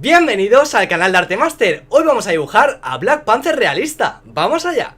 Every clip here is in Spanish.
Bienvenidos al canal de Artemaster. Hoy vamos a dibujar a Black Panther realista. ¡Vamos allá!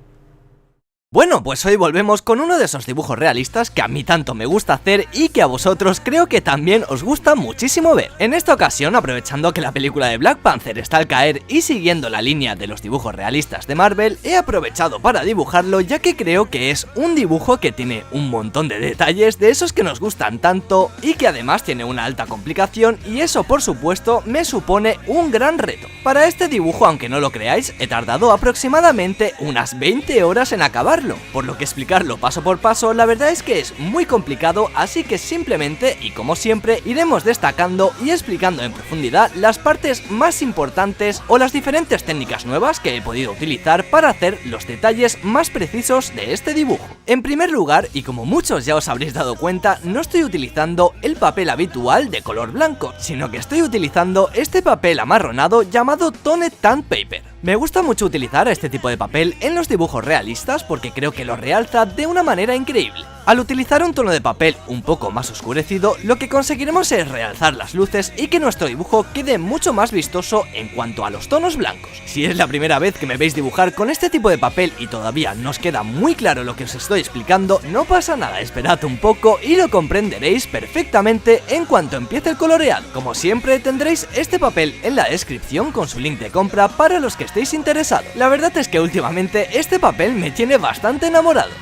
Bueno, pues hoy volvemos con uno de esos dibujos realistas que a mí tanto me gusta hacer y que a vosotros creo que también os gusta muchísimo ver. En esta ocasión, aprovechando que la película de Black Panther está al caer y siguiendo la línea de los dibujos realistas de Marvel, he aprovechado para dibujarlo, ya que creo que es un dibujo que tiene un montón de detalles de esos que nos gustan tanto y que además tiene una alta complicación, y eso por supuesto me supone un gran reto. Para este dibujo, aunque no lo creáis, he tardado aproximadamente unas 20 horas en acabarlo, por lo que explicarlo paso por paso la verdad es que es muy complicado, así que simplemente y como siempre iremos destacando y explicando en profundidad las partes más importantes o las diferentes técnicas nuevas que he podido utilizar para hacer los detalles más precisos de este dibujo. En primer lugar, y como muchos ya os habréis dado cuenta, no estoy utilizando el papel habitual de color blanco, sino que estoy utilizando este papel amarronado llamado Toned Tan Paper. Me gusta mucho utilizar este tipo de papel en los dibujos realistas porque creo que lo realza de una manera increíble. Al utilizar un tono de papel un poco más oscurecido, lo que conseguiremos es realzar las luces y que nuestro dibujo quede mucho más vistoso en cuanto a los tonos blancos. Si es la primera vez que me veis dibujar con este tipo de papel y todavía no os queda muy claro lo que os estoy explicando, no pasa nada, esperad un poco y lo comprenderéis perfectamente en cuanto empiece el coloreado. Como siempre, tendréis este papel en la descripción con su link de compra para los que estéis interesados. La verdad es que últimamente este papel me tiene bastante enamorado.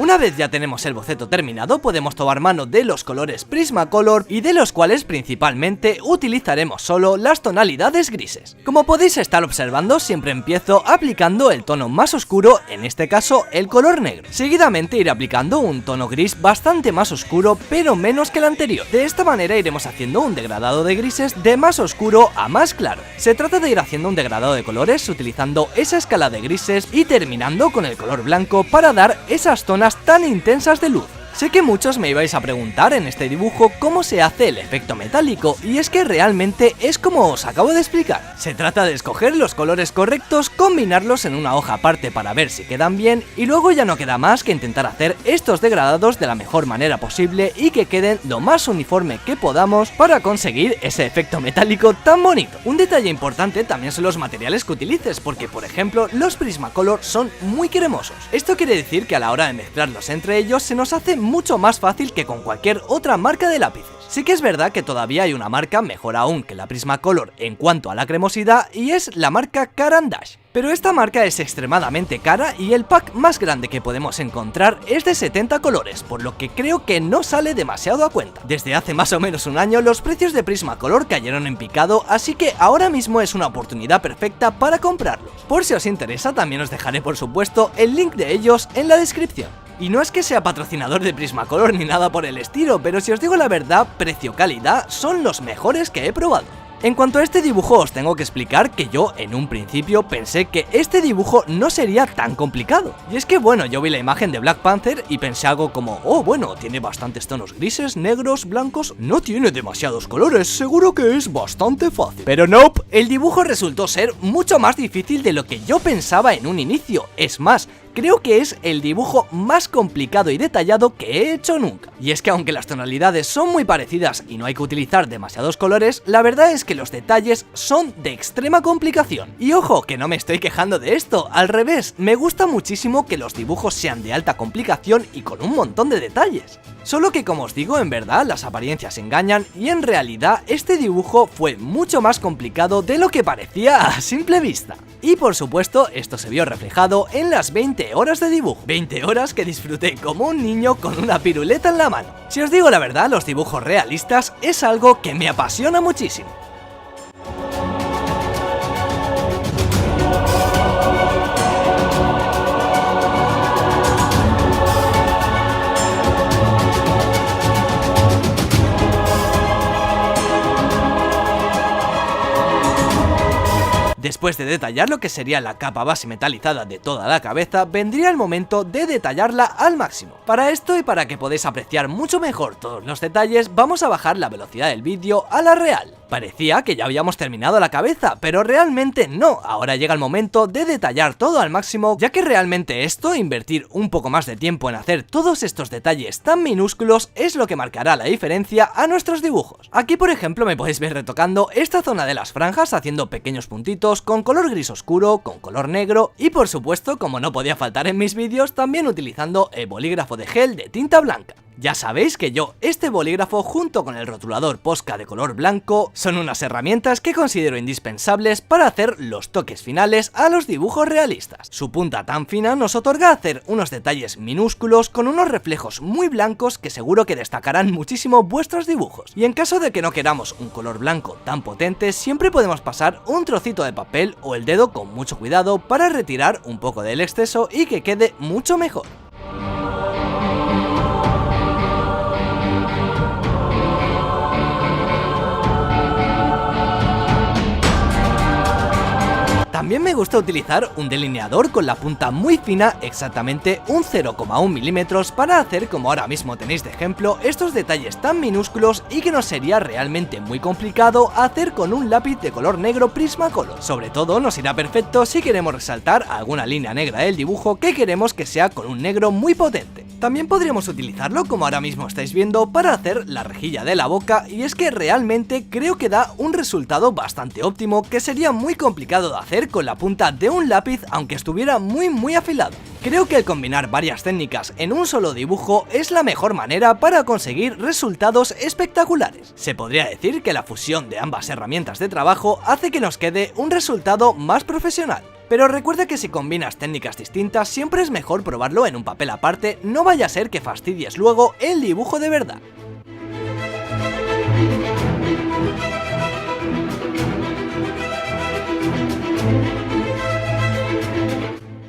Una vez ya tenemos el boceto terminado, podemos tomar mano de los colores Prismacolor y de los cuales principalmente utilizaremos solo las tonalidades grises. Como podéis estar observando, siempre empiezo aplicando el tono más oscuro, en este caso el color negro. Seguidamente iré aplicando un tono gris bastante más oscuro pero menos que el anterior. De esta manera iremos haciendo un degradado de grises de más oscuro a más claro. Se trata de ir haciendo un degradado de colores utilizando esa escala de grises y terminando con el color blanco para dar esas zonas tan intensas de luz. Sé que muchos me ibais a preguntar en este dibujo cómo se hace el efecto metálico, y es que realmente es como os acabo de explicar. Se trata de escoger los colores correctos, combinarlos en una hoja aparte para ver si quedan bien, y luego ya no queda más que intentar hacer estos degradados de la mejor manera posible y que queden lo más uniforme que podamos para conseguir ese efecto metálico tan bonito. Un detalle importante también son los materiales que utilices, porque por ejemplo los Prismacolor son muy cremosos. Esto quiere decir que a la hora de mezclarlos entre ellos se nos hace mucho más fácil que con cualquier otra marca de lápices. Sí que es verdad que todavía hay una marca mejor aún que la Prismacolor en cuanto a la cremosidad, y es la marca Caran d'Ache. Pero esta marca es extremadamente cara y el pack más grande que podemos encontrar es de 70 colores, por lo que creo que no sale demasiado a cuenta. Desde hace más o menos un año los precios de Prismacolor cayeron en picado, así que ahora mismo es una oportunidad perfecta para comprarlos. Por si os interesa, también os dejaré por supuesto el link de ellos en la descripción. Y no es que sea patrocinador de Prismacolor ni nada por el estilo, pero si os digo la verdad, precio-calidad son los mejores que he probado. En cuanto a este dibujo, os tengo que explicar que yo en un principio pensé que este dibujo no sería tan complicado. Y es que bueno, yo vi la imagen de Black Panther y pensé algo como, oh bueno, tiene bastantes tonos grises, negros, blancos, no tiene demasiados colores, seguro que es bastante fácil. Pero nope, el dibujo resultó ser mucho más difícil de lo que yo pensaba en un inicio. Es más, creo que es el dibujo más complicado y detallado que he hecho nunca. Y es que aunque las tonalidades son muy parecidas y no hay que utilizar demasiados colores, la verdad es que los detalles son de extrema complicación. Y ojo, que no me estoy quejando de esto, al revés, me gusta muchísimo que los dibujos sean de alta complicación y con un montón de detalles. Solo que, como os digo, en verdad las apariencias engañan y en realidad este dibujo fue mucho más complicado de lo que parecía a simple vista. Y por supuesto esto se vio reflejado en las 20 horas de dibujo. 20 horas que disfruté como un niño con una piruleta en la mano. Si os digo la verdad, los dibujos realistas es algo que me apasiona muchísimo. Después de detallar lo que sería la capa base metalizada de toda la cabeza, vendría el momento de detallarla al máximo. Para esto y para que podáis apreciar mucho mejor todos los detalles, vamos a bajar la velocidad del vídeo a la real. Parecía que ya habíamos terminado la cabeza, pero realmente no. Ahora llega el momento de detallar todo al máximo, ya que realmente esto, invertir un poco más de tiempo en hacer todos estos detalles tan minúsculos, es lo que marcará la diferencia a nuestros dibujos. Aquí por ejemplo me podéis ver retocando esta zona de las franjas haciendo pequeños puntitos con color gris oscuro, con color negro y por supuesto, como no podía faltar en mis vídeos, también utilizando el bolígrafo de gel de tinta blanca. Ya sabéis que yo, este bolígrafo junto con el rotulador Posca de color blanco son unas herramientas que considero indispensables para hacer los toques finales a los dibujos realistas. Su punta tan fina nos otorga hacer unos detalles minúsculos con unos reflejos muy blancos que seguro que destacarán muchísimo vuestros dibujos. Y en caso de que no queramos un color blanco tan potente, siempre podemos pasar un trocito de papel o el dedo con mucho cuidado para retirar un poco del exceso y que quede mucho mejor. También me gusta utilizar un delineador con la punta muy fina, exactamente un 0,1 milímetros, para hacer, como ahora mismo tenéis de ejemplo, estos detalles tan minúsculos y que nos sería realmente muy complicado hacer con un lápiz de color negro Prismacolor. Sobre todo nos irá perfecto si queremos resaltar alguna línea negra del dibujo que queremos que sea con un negro muy potente. También podríamos utilizarlo, como ahora mismo estáis viendo, para hacer la rejilla de la boca, y es que realmente creo que da un resultado bastante óptimo que sería muy complicado de hacer con la punta de un lápiz aunque estuviera muy afilado. Creo que el combinar varias técnicas en un solo dibujo es la mejor manera para conseguir resultados espectaculares. Se podría decir que la fusión de ambas herramientas de trabajo hace que nos quede un resultado más profesional. Pero recuerda que si combinas técnicas distintas siempre es mejor probarlo en un papel aparte, no vaya a ser que fastidies luego el dibujo de verdad.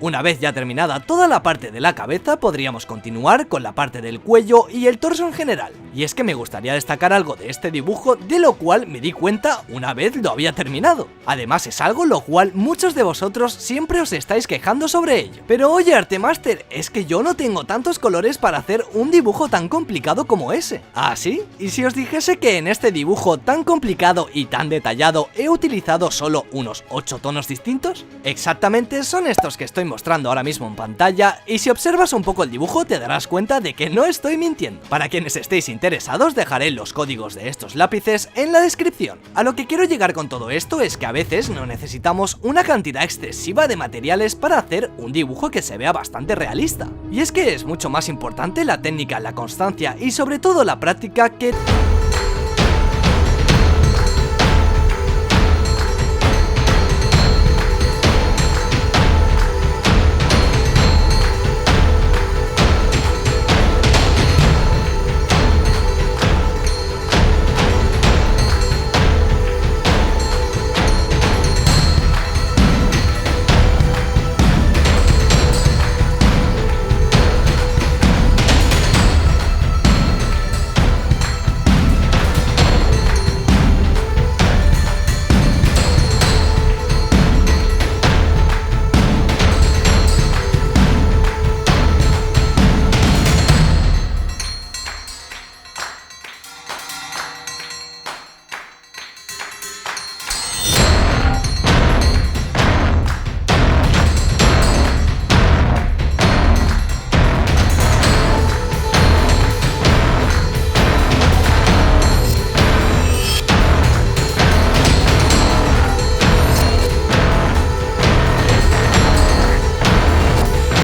Una vez ya terminada toda la parte de la cabeza, podríamos continuar con la parte del cuello y el torso en general. Y es que me gustaría destacar algo de este dibujo, de lo cual me di cuenta una vez lo había terminado. Además es algo lo cual muchos de vosotros siempre os estáis quejando sobre ello. Pero oye Artemaster, es que yo no tengo tantos colores para hacer un dibujo tan complicado como ese. ¿Ah, sí? ¿Y si os dijese que en este dibujo tan complicado y tan detallado he utilizado solo unos 8 tonos distintos? Exactamente son estos que estoy mostrando ahora mismo en pantalla, y si observas un poco el dibujo te darás cuenta de que no estoy mintiendo. Para quienes estéis interesados dejaré los códigos de estos lápices en la descripción. A lo que quiero llegar con todo esto es que a veces no necesitamos una cantidad excesiva de materiales para hacer un dibujo que se vea bastante realista. Y es que es mucho más importante la técnica, la constancia y sobre todo la práctica que...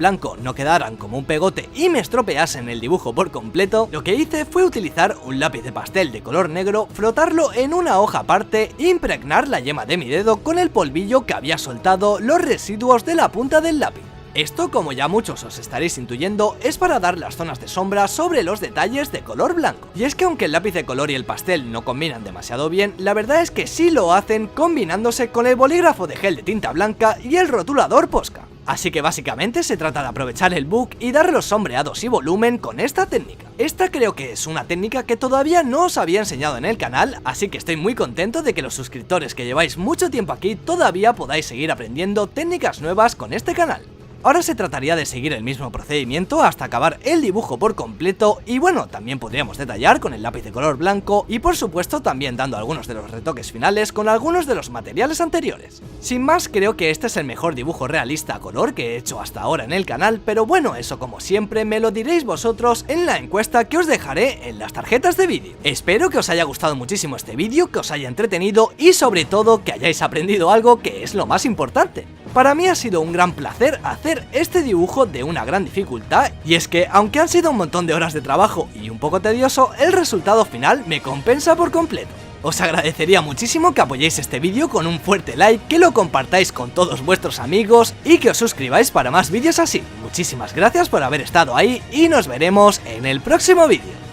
blanco no quedaran como un pegote y me estropeasen el dibujo por completo, lo que hice fue utilizar un lápiz de pastel de color negro, frotarlo en una hoja aparte e impregnar la yema de mi dedo con el polvillo que había soltado los residuos de la punta del lápiz. Esto, como ya muchos os estaréis intuyendo, es para dar las zonas de sombra sobre los detalles de color blanco. Y es que aunque el lápiz de color y el pastel no combinan demasiado bien, la verdad es que sí lo hacen combinándose con el bolígrafo de gel de tinta blanca y el rotulador Posca. Así que básicamente se trata de aprovechar el book y darle los sombreados y volumen con esta técnica. Esta creo que es una técnica que todavía no os había enseñado en el canal, así que estoy muy contento de que los suscriptores que lleváis mucho tiempo aquí todavía podáis seguir aprendiendo técnicas nuevas con este canal. Ahora se trataría de seguir el mismo procedimiento hasta acabar el dibujo por completo y bueno, también podríamos detallar con el lápiz de color blanco y por supuesto también dando algunos de los retoques finales con algunos de los materiales anteriores. Sin más, creo que este es el mejor dibujo realista a color que he hecho hasta ahora en el canal, pero bueno, eso como siempre me lo diréis vosotros en la encuesta que os dejaré en las tarjetas de vídeo. Espero que os haya gustado muchísimo este vídeo, que os haya entretenido y sobre todo que hayáis aprendido algo, que es lo más importante. Para mí ha sido un gran placer hacer este dibujo de una gran dificultad y es que aunque han sido un montón de horas de trabajo y un poco tedioso, el resultado final me compensa por completo. Os agradecería muchísimo que apoyéis este vídeo con un fuerte like, que lo compartáis con todos vuestros amigos y que os suscribáis para más vídeos así. Muchísimas gracias por haber estado ahí y nos veremos en el próximo vídeo.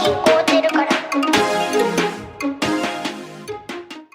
Kiko